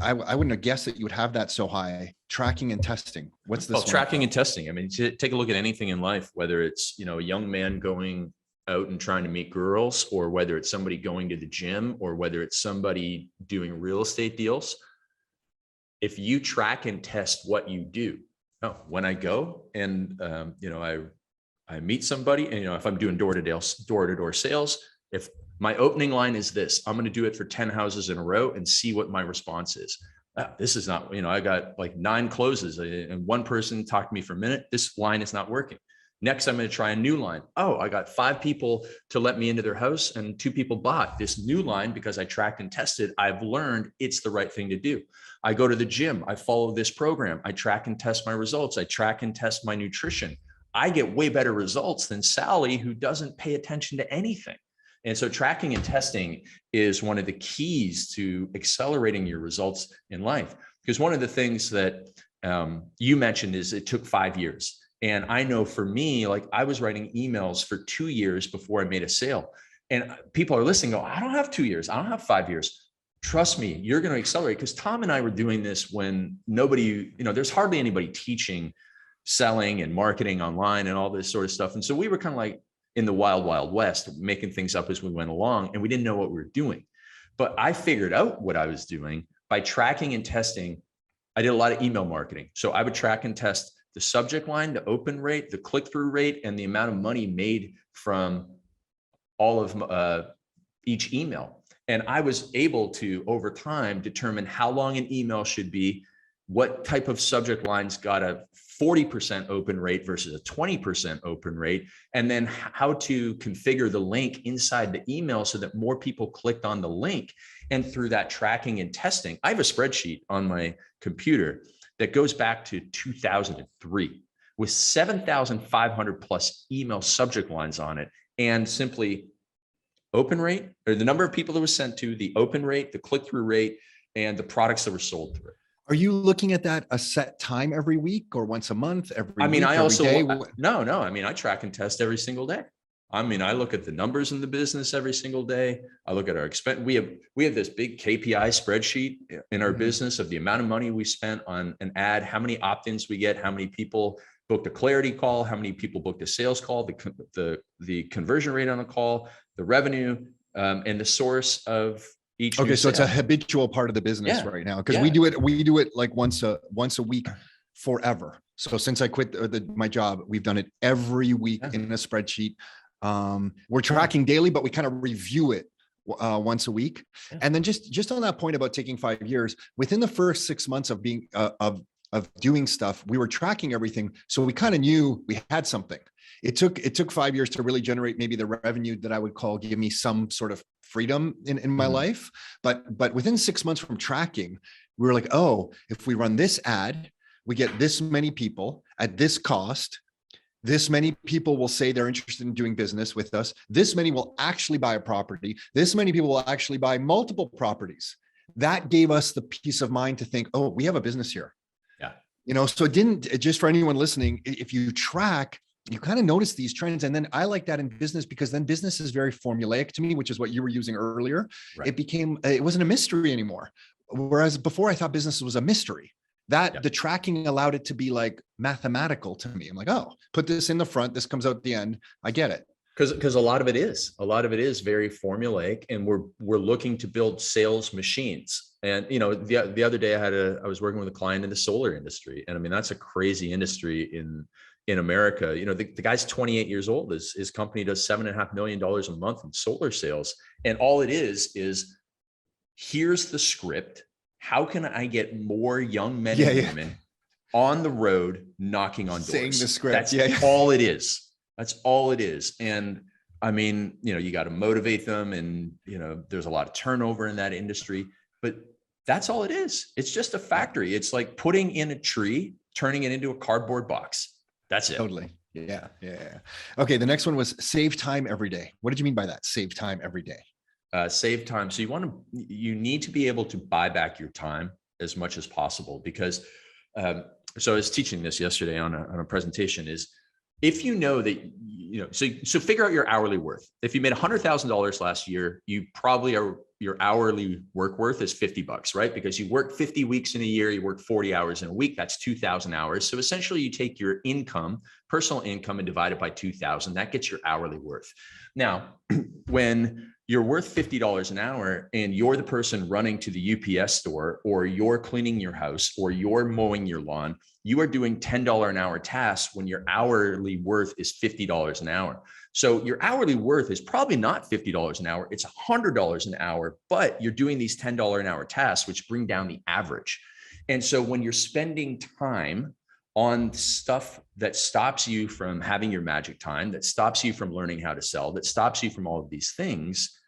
I wouldn't have guessed that you would have that so high. Tracking and testing. What's this? Well, tracking and testing. I mean, take a look at anything in life, whether it's, a young man going out and trying to meet girls, or whether it's somebody going to the gym, or whether it's somebody doing real estate deals. If you track and test what you do, when I go and, I meet somebody, and, if I'm doing door-to-door sales, if my opening line is this, I'm going to do it for 10 houses in a row and see what my response is. This is not, I got like 9 closes and one person talked to me for a minute. This line is not working. Next, I'm going to try a new line. Oh, I got 5 people to let me into their house and 2 people bought this new line because I tracked and tested. I've learned it's the right thing to do. I go to the gym. I follow this program. I track and test my results. I track and test my nutrition. I get way better results than Sally, who doesn't pay attention to anything. And so tracking and testing is one of the keys to accelerating your results in life. Because one of the things that you mentioned is it took 5 years. And I know for me, like I was writing emails for 2 years before I made a sale. And people are listening, go, I don't have 2 years. I don't have 5 years. Trust me, you're going to accelerate. Because Tom and I were doing this when nobody, there's hardly anybody teaching selling and marketing online and all this sort of stuff. And so we were kind of like in the wild, wild west, making things up as we went along, and we didn't know what we were doing. But I figured out what I was doing by tracking and testing. I did a lot of email marketing. So I would track and test the subject line, the open rate, the click-through rate, and the amount of money made from all of each email. And I was able to, over time, determine how long an email should be, what type of subject lines got a 40% open rate versus a 20% open rate, and then how to configure the link inside the email so that more people clicked on the link. And through that tracking and testing, I have a spreadsheet on my computer that goes back to 2003 with 7,500 plus email subject lines on it, and simply open rate, or the number of people that was sent to, the open rate, the click-through rate, and the products that were sold through. Are you looking at that a set time every week or once a month, every week, I also, day? No. I track and test every single day. I look at the numbers in the business every single day. I look at our expense. We have this big KPI spreadsheet in our business of the amount of money we spent on an ad, how many opt-ins we get, how many people booked a clarity call, how many people booked a sales call, the conversion rate on the call, the revenue, and the source of each. Okay, so it's a habitual part of the business right now, because we do it like once a week forever. So since I quit my job, we've done it every week in a spreadsheet. We're tracking daily, but we kind of review it once a week. And then just on that point about taking 5 years, within the first 6 months of being of doing stuff, we were tracking everything, so we kind of knew we had something. It took 5 years to really generate maybe the revenue that I would call give me some sort of freedom in my life. But within 6 months from tracking, we were like, oh, if we run this ad, we get this many people at this cost. This many people will say they're interested in doing business with us. This many will actually buy a property. This many people will actually buy multiple properties. That gave us the peace of mind to think, oh, we have a business here. Yeah. So just for anyone listening, if you track, you kind of notice these trends. And then I like that in business, because then business is very formulaic to me, which is what you were using earlier. Right. It wasn't a mystery anymore. Whereas before I thought business was a mystery. The tracking allowed it to be like mathematical to me. I'm like, oh, put this in the front, this comes out at the end. I get it. Because a lot of it is very formulaic, and we're looking to build sales machines. And the other day I was working with a client in the solar industry, and that's a crazy industry in America. The guy's 28 years old. His company does $7.5 million a month in solar sales, and all it is here's the script. How can I get more young men and women on the road knocking on doors? Saying the script. That's all it is. That's all it is. And you got to motivate them, and there's a lot of turnover in that industry, but that's all it is. It's just a factory. It's like putting in a tree, turning it into a cardboard box. That's it. Totally. Yeah. Okay. The next one was save time every day. What did you mean by that? Save time every day. Save time. So you need to be able to buy back your time as much as possible, because so I was teaching this yesterday on a presentation, is if you know that, so figure out your hourly worth. If you made $100,000 last year, you probably your hourly work worth is $50, right? Because you work 50 weeks in a year, you work 40 hours in a week, that's 2,000 hours. So essentially you take your income, personal income, and divide it by 2,000, that gets your hourly worth. Now, when you're worth $50 an hour and you're the person running to the UPS store, or you're cleaning your house, or you're mowing your lawn, you are doing $10 an hour tasks when your hourly worth is $50 an hour. So your hourly worth is probably not $50 an hour, it's $100 an hour, but you're doing these $10 an hour tasks, which bring down the average. And so when you're spending time on stuff that stops you from having your magic time, that stops you from learning how to sell, that stops you from all of these things,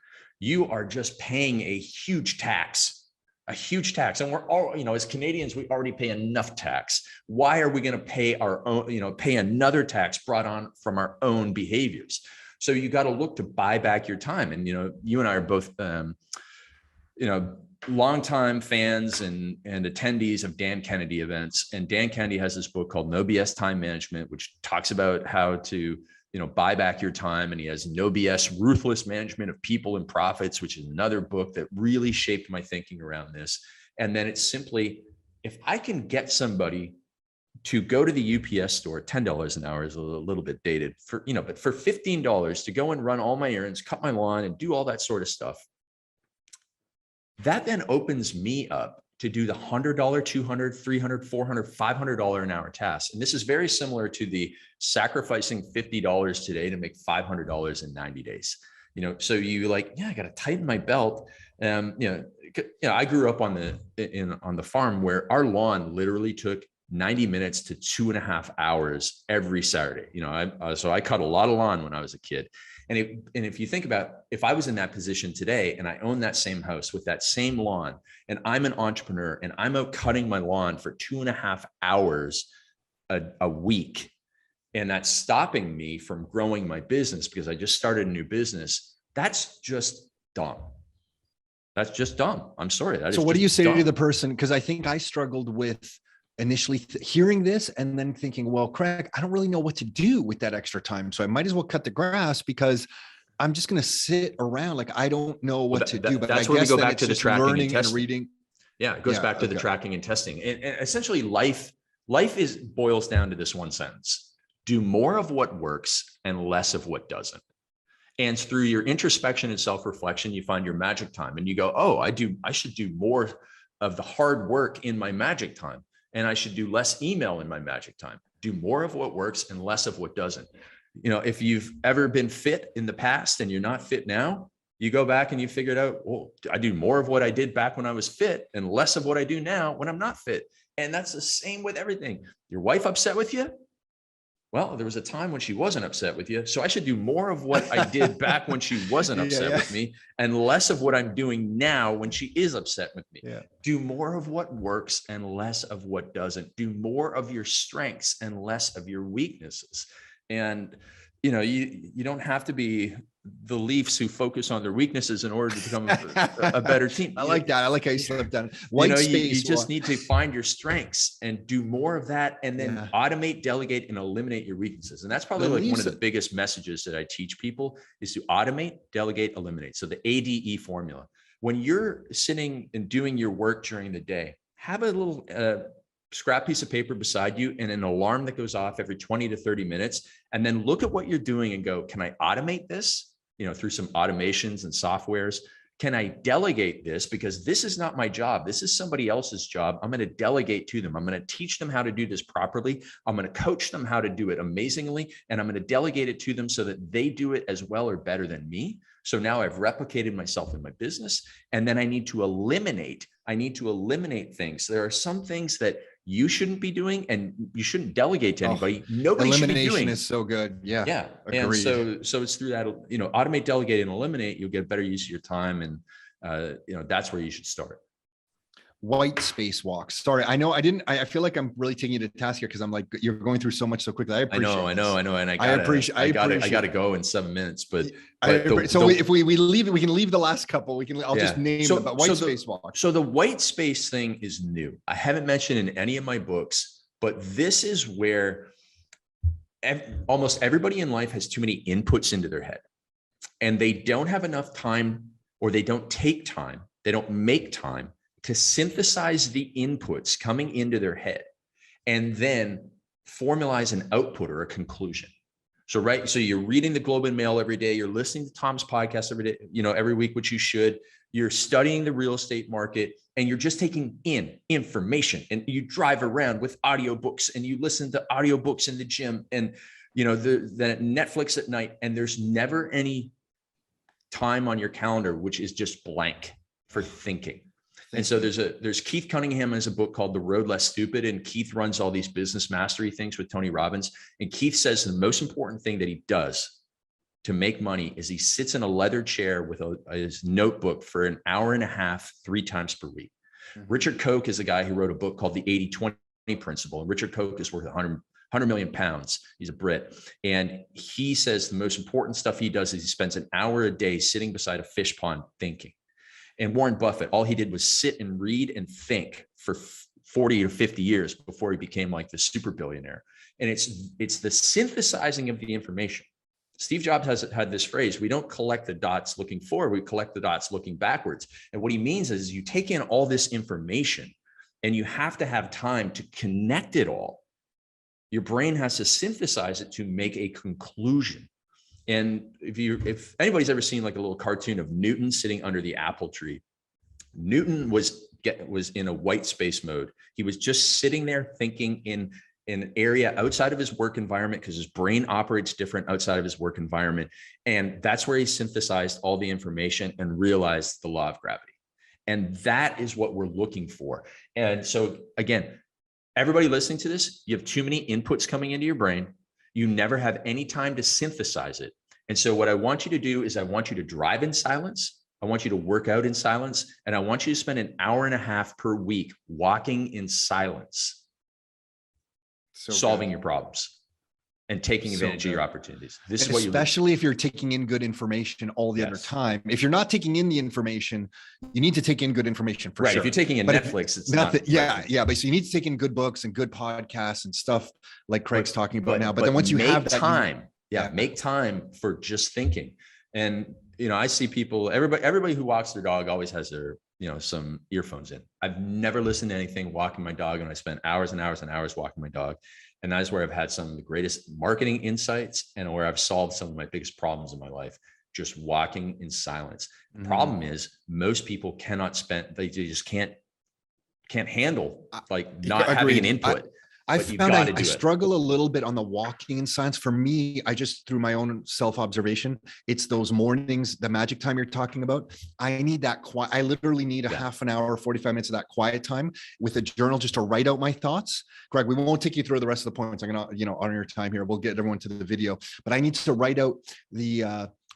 you are just paying a huge tax a huge tax. And we're all, as Canadians, we already pay enough tax. Why are we going to pay our own, pay another tax brought on from our own behaviors? So you got to look to buy back your time. And, you and I are both, longtime fans and attendees of Dan Kennedy events. And Dan Kennedy has this book called No BS Time Management, which talks about how to, buy back your time. And he has No BS Ruthless Management of People and Profits, which is another book that really shaped my thinking around this. And then it's simply, if I can get somebody to go to the UPS store, $10 an hour is a little bit dated for, but for $15 to go and run all my errands, cut my lawn and do all that sort of stuff. That then opens me up to do the $100, $200, $300, $400, $500 an hour tasks. And this is very similar to the sacrificing $50 today to make $500 in 90 days. So you I got to tighten my belt. I grew up on the farm where our lawn literally took 90 minutes to 2.5 hours every Saturday. So I cut a lot of lawn when I was a kid. And if you think about, if I was in that position today and I own that same house with that same lawn, and I'm an entrepreneur and I'm out cutting my lawn for 2.5 hours a week, and that's stopping me from growing my business because I just started a new business, that's just dumb. That's just dumb. I'm sorry. So what do you say to the person? Because I think I struggled with initially hearing this and then thinking, well, Craig, I don't really know what to do with that extra time. So I might as well cut the grass because I'm just going to sit around. Like, I don't know what to do. But that's I where we guess go back to the tracking and testing. And reading. Yeah, it goes back to the tracking and testing. And essentially life boils down to this one sentence: do more of what works and less of what doesn't. And through your introspection and self-reflection, you find your magic time and you go, oh, I should do more of the hard work in my magic time. And I should do less email in my magic time. Do more of what works and less of what doesn't. If you've ever been fit in the past and you're not fit now, you go back and you figure it out, well, I do more of what I did back when I was fit and less of what I do now when I'm not fit. And that's the same with everything. Your wife upset with you? Well, there was a time when she wasn't upset with you. So I should do more of what I did back when she wasn't upset with me and less of what I'm doing now when she is upset with me. Yeah. Do more of what works and less of what doesn't. Do more of your strengths and less of your weaknesses. And, you don't have to be the Leafs who focus on their weaknesses in order to become a better team. I like that. I like how you slipped down. You just need to find your strengths and do more of that, and then automate, delegate, and eliminate your weaknesses. And that's probably one of the biggest messages that I teach people is to automate, delegate, eliminate. So the ADE formula. When you're sitting and doing your work during the day, have a little scrap piece of paper beside you and an alarm that goes off every 20 to 30 minutes. And then look at what you're doing and go, can I automate this? Through some automations and softwares. Can I delegate this? Because this is not my job. This is somebody else's job. I'm going to delegate to them. I'm going to teach them how to do this properly. I'm going to coach them how to do it amazingly. And I'm going to delegate it to them so that they do it as well or better than me. So now I've replicated myself in my business. And then I need to eliminate things. There are some things that you shouldn't be doing and you shouldn't delegate to anybody. Nobody should be doing. Elimination is so good. Yeah. Yeah. Agreed. And so it's through that, automate, delegate, and eliminate, you'll get better use of your time. And, that's where you should start. White space walks. Sorry, I know I feel like I'm really taking you to task here because I'm like, you're going through so much so quickly. I know. And I got to go in 7 minutes, but if we leave it, we can leave the last couple. I'll just name them, but white space walks. So the white space thing is new. I haven't mentioned in any of my books, but this is where almost everybody in life has too many inputs into their head and they don't have enough time, or they don't take time. They don't make time to synthesize the inputs coming into their head and then formalize an output or a conclusion. So you're reading the Globe and Mail every day. You're listening to Tom's podcast every day, every week, which you should. You're studying the real estate market and you're just taking in information, and you drive around with audiobooks and you listen to audiobooks in the gym and, the Netflix at night, and there's never any time on your calendar, which is just blank for thinking. And so there's Keith Cunningham has a book called The Road Less Stupid. And Keith runs all these business mastery things with Tony Robbins. And Keith says the most important thing that he does to make money is he sits in a leather chair with his notebook for an hour and a half, 3 times per week. Richard Koch is a guy who wrote a book called the 80-20 principle. And Richard Koch is worth 100 million pounds. He's a Brit. And he says the most important stuff he does is he spends an hour a day sitting beside a fish pond thinking. And Warren Buffett, all he did was sit and read and think for 40 or 50 years before he became like the super billionaire. And it's the synthesizing of the information. Steve Jobs has had this phrase, we don't collect the dots looking forward, we collect the dots looking backwards. And what he means is you take in all this information and you have to have time to connect it all. Your brain has to synthesize it to make a conclusion. And if anybody's ever seen like a little cartoon of Newton sitting under the apple tree, Newton was in a white space mode. He was just sitting there thinking in an area outside of his work environment because his brain operates different outside of his work environment. And that's where he synthesized all the information and realized the law of gravity. And that is what we're looking for. And so again, everybody listening to this, you have too many inputs coming into your brain. You never have any time to synthesize it. And so what I want you to do is I want you to drive in silence. I want you to work out in silence. And I want you to spend an hour and a half per week walking in silence. Solving your problems and taking advantage of your opportunities. This is what you especially if you're taking in good information all the other time. If you're not taking in the information, you need to take in good information for sure. If you're taking in Netflix, it's nothing. But so you need to take in good books and good podcasts and stuff like Craig's talking about now. But then once you have that time, make time for just thinking. And I see people, everybody who walks their dog always has their some earphones in. I've never listened to anything walking my dog, and I spent hours and hours and hours walking my dog. And that is where I've had some of the greatest marketing insights and where I've solved some of my biggest problems in my life, just walking in silence. The problem is most people they just can't handle like not having an input. I found I struggle a little bit on the walking in silence. For me, I just, through my own self-observation, it's those mornings, the magic time you're talking about. I need that quiet. I literally need a half an hour, 45 minutes of that quiet time with a journal just to write out my thoughts. Craig, we won't take you through the rest of the points. I'm going to, honor your time here. We'll get everyone to the video, but I need to write out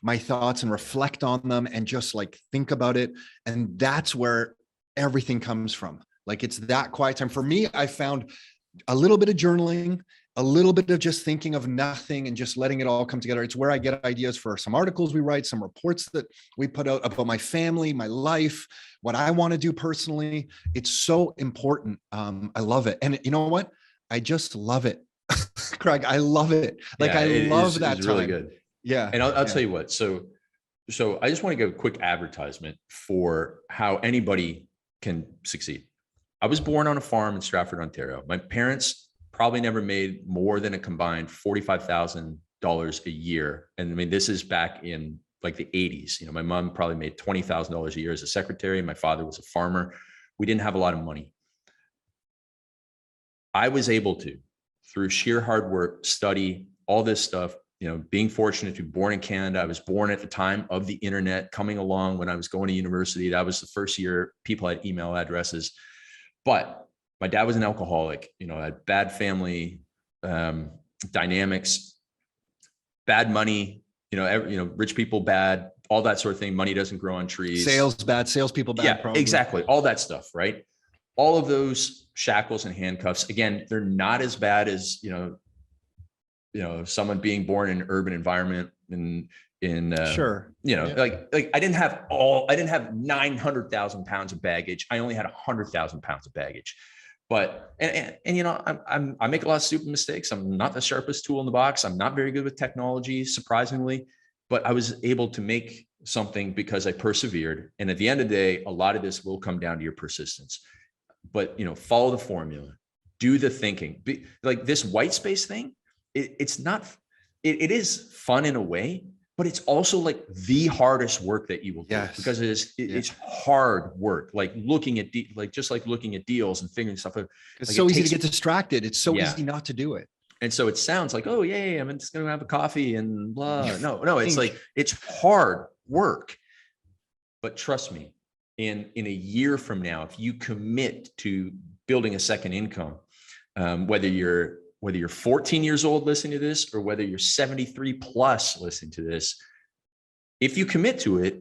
my thoughts and reflect on them and just like think about it. And that's where everything comes from. Like it's that quiet time. For me, I found a little bit of journaling, a little bit of just thinking of nothing and just letting it all come together. It's where I get ideas for some articles we write, some reports that we put out about my family, my life, what I want to do personally. It's so important. I love it. And you know what? I just love it. Craig, I love it. Like I love that time. It's really good. Yeah. And I'll tell you what, so I just want to give a quick advertisement for how anybody can succeed. I was born on a farm in Stratford, Ontario. My parents probably never made more than a combined $45,000 a year. And I mean, this is back in like the 80s. My mom probably made $20,000 a year as a secretary. My father was a farmer. We didn't have a lot of money. I was able to, through sheer hard work, study all this stuff, being fortunate to be born in Canada. I was born at the time of the internet coming along when I was going to university. That was the first year people had email addresses. But my dad was an alcoholic, had bad family dynamics, bad money, rich people bad, all that sort of thing. Money doesn't grow on trees. Sales bad, salespeople bad. Yeah, probably. Exactly. All that stuff, right? All of those shackles and handcuffs. Again, they're not as bad as someone being born in an urban environment sure. Like I didn't have 900,000 pounds of baggage. I only had 100,000 pounds of baggage. But, I make a lot of stupid mistakes. I'm not the sharpest tool in the box. I'm not very good with technology, surprisingly, but I was able to make something because I persevered. And at the end of the day, a lot of this will come down to your persistence, but, follow the formula, do the thinking. Like this white space thing, it is fun in a way, but it's also like the hardest work that you will do because it's hard work, like looking at looking at deals and figuring stuff out. It's so easy to get distracted. It's so easy not to do it. And so it sounds like, oh yeah, I'm just going to have a coffee and blah. No, it's like, it's hard work, but trust me, in a year from now, if you commit to building a second income, whether you're 14 years old listening to this, or whether you're 73 plus listening to this, if you commit to it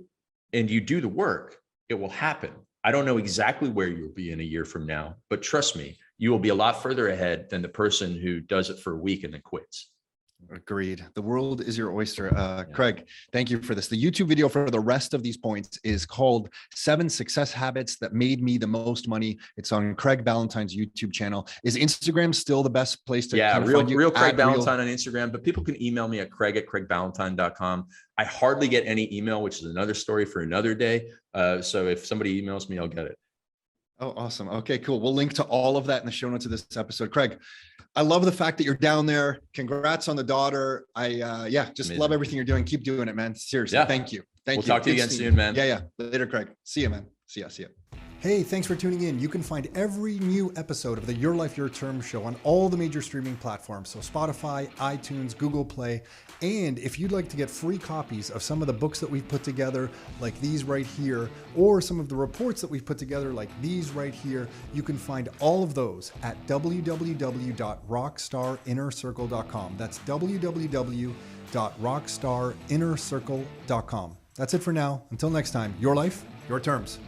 and you do the work, it will happen. I don't know exactly where you'll be in a year from now, but trust me, you will be a lot further ahead than the person who does it for a week and then quits. Agreed. The world is your oyster. Craig, thank you for this. The YouTube video for the rest of these points is called 7 Success Habits That Made Me the Most Money. It's on Craig Ballantyne's YouTube channel. Is Instagram still the best place to Yeah, kind of real, find you? real Craig Ballantyne on Instagram, but people can email me at craig@craigballantyne.com. I hardly get any email, which is another story for another day. So if somebody emails me, I'll get it. Oh, awesome. Okay, cool. We'll link to all of that in the show notes of this episode. Craig, I love the fact that you're down there. Congrats on the daughter. Just Amazing. love everything you're doing. Keep doing it, man. Seriously. Yeah. Thank you. We'll talk to you again soon, man. Yeah. Later, Craig. See you, man. See ya. Hey, thanks for tuning in. You can find every new episode of the Your Life, Your Term show on all the major streaming platforms. So Spotify, iTunes, Google Play. And if you'd like to get free copies of some of the books that we've put together, like these right here, or some of the reports that we've put together, like these right here, you can find all of those at www.rockstarinnercircle.com. That's www.rockstarinnercircle.com. That's it for now. Until next time, your life, your terms.